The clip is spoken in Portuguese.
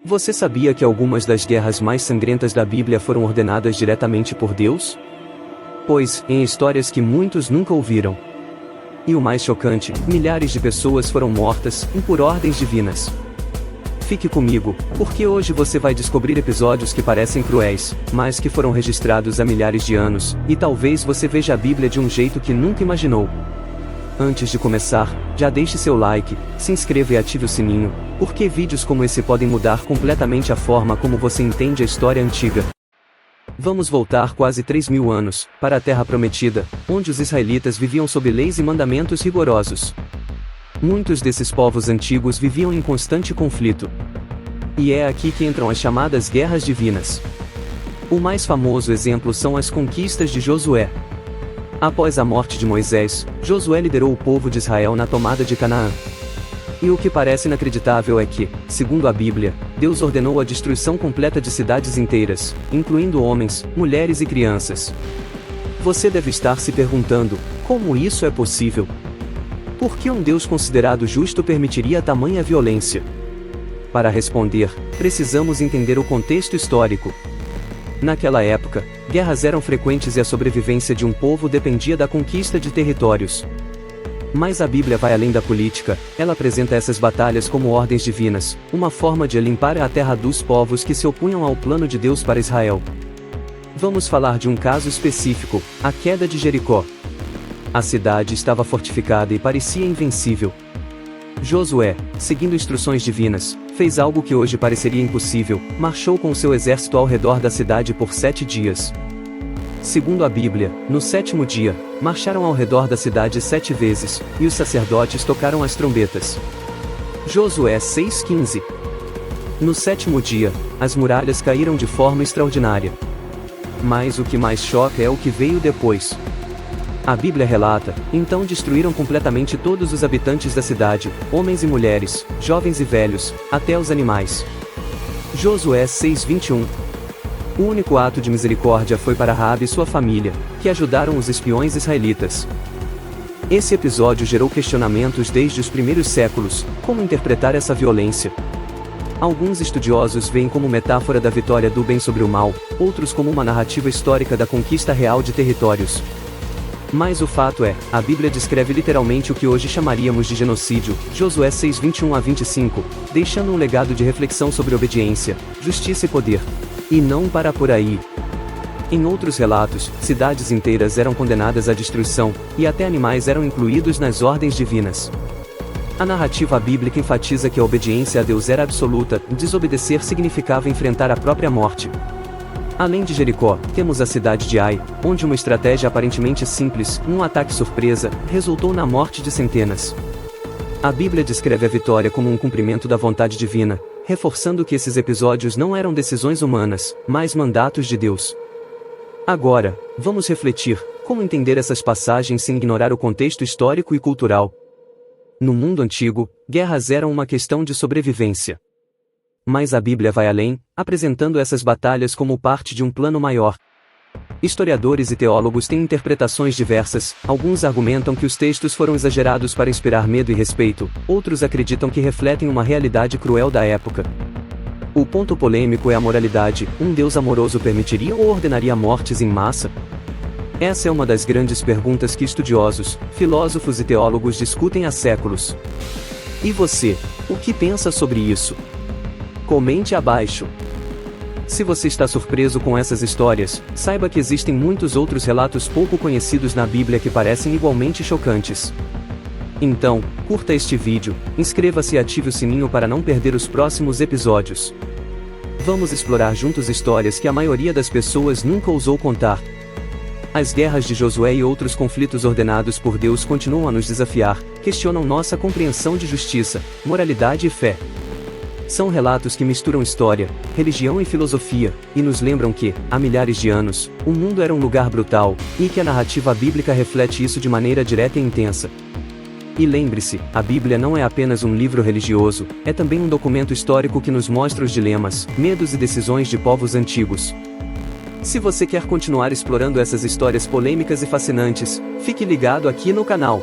Você sabia que algumas das guerras mais sangrentas da Bíblia foram ordenadas diretamente por Deus? Pois, em histórias que muitos nunca ouviram. E o mais chocante, milhares de pessoas foram mortas, por ordens divinas. Fique comigo, porque hoje você vai descobrir episódios que parecem cruéis, mas que foram registrados há milhares de anos, e talvez você veja a Bíblia de um jeito que nunca imaginou. Antes de começar, já deixe seu like, se inscreva e ative o sininho, porque vídeos como esse podem mudar completamente a forma como você entende a história antiga. Vamos voltar quase 3.000 anos, para a Terra Prometida, onde os israelitas viviam sob leis e mandamentos rigorosos. Muitos desses povos antigos viviam em constante conflito. E é aqui que entram as chamadas guerras divinas. O mais famoso exemplo são as conquistas de Josué. Após a morte de Moisés, Josué liderou o povo de Israel na tomada de Canaã. E o que parece inacreditável é que, segundo a Bíblia, Deus ordenou a destruição completa de cidades inteiras, incluindo homens, mulheres e crianças. Você deve estar se perguntando, como isso é possível? Por que um Deus considerado justo permitiria tamanha violência? Para responder, precisamos entender o contexto histórico. Naquela época, guerras eram frequentes e a sobrevivência de um povo dependia da conquista de territórios. Mas a Bíblia vai além da política, ela apresenta essas batalhas como ordens divinas, uma forma de limpar a terra dos povos que se opunham ao plano de Deus para Israel. Vamos falar de um caso específico, a queda de Jericó. A cidade estava fortificada e parecia invencível. Josué, seguindo instruções divinas, fez algo que hoje pareceria impossível, marchou com seu exército ao redor da cidade por 7 dias. Segundo a Bíblia, no 7º dia, marcharam ao redor da cidade 7 vezes, e os sacerdotes tocaram as trombetas. Josué 6,15. No 7º dia, as muralhas caíram de forma extraordinária. Mas o que mais choca é o que veio depois. A Bíblia relata, então destruíram completamente todos os habitantes da cidade, homens e mulheres, jovens e velhos, até os animais. Josué 6,21. O único ato de misericórdia foi para Raabe e sua família, que ajudaram os espiões israelitas. Esse episódio gerou questionamentos desde os primeiros séculos, como interpretar essa violência. Alguns estudiosos veem como metáfora da vitória do bem sobre o mal, outros como uma narrativa histórica da conquista real de territórios. Mas o fato é, a Bíblia descreve literalmente o que hoje chamaríamos de genocídio, Josué 6:21-25, deixando um legado de reflexão sobre obediência, justiça e poder. E não para por aí. Em outros relatos, cidades inteiras eram condenadas à destruição, e até animais eram incluídos nas ordens divinas. A narrativa bíblica enfatiza que a obediência a Deus era absoluta, desobedecer significava enfrentar a própria morte. Além de Jericó, temos a cidade de Ai, onde uma estratégia aparentemente simples, um ataque surpresa, resultou na morte de centenas. A Bíblia descreve a vitória como um cumprimento da vontade divina, reforçando que esses episódios não eram decisões humanas, mas mandatos de Deus. Agora, vamos refletir, como entender essas passagens sem ignorar o contexto histórico e cultural. No mundo antigo, guerras eram uma questão de sobrevivência. Mas a Bíblia vai além, apresentando essas batalhas como parte de um plano maior. Historiadores e teólogos têm interpretações diversas, alguns argumentam que os textos foram exagerados para inspirar medo e respeito, outros acreditam que refletem uma realidade cruel da época. O ponto polêmico é a moralidade, um Deus amoroso permitiria ou ordenaria mortes em massa? Essa é uma das grandes perguntas que estudiosos, filósofos e teólogos discutem há séculos. E você, o que pensa sobre isso? Comente abaixo. Se você está surpreso com essas histórias, saiba que existem muitos outros relatos pouco conhecidos na Bíblia que parecem igualmente chocantes. Então, curta este vídeo, inscreva-se e ative o sininho para não perder os próximos episódios. Vamos explorar juntos histórias que a maioria das pessoas nunca ousou contar. As guerras de Josué e outros conflitos ordenados por Deus continuam a nos desafiar, questionam nossa compreensão de justiça, moralidade e fé. São relatos que misturam história, religião e filosofia, e nos lembram que, há milhares de anos, o mundo era um lugar brutal, e que a narrativa bíblica reflete isso de maneira direta e intensa. E lembre-se, a Bíblia não é apenas um livro religioso, é também um documento histórico que nos mostra os dilemas, medos e decisões de povos antigos. Se você quer continuar explorando essas histórias polêmicas e fascinantes, fique ligado aqui no canal.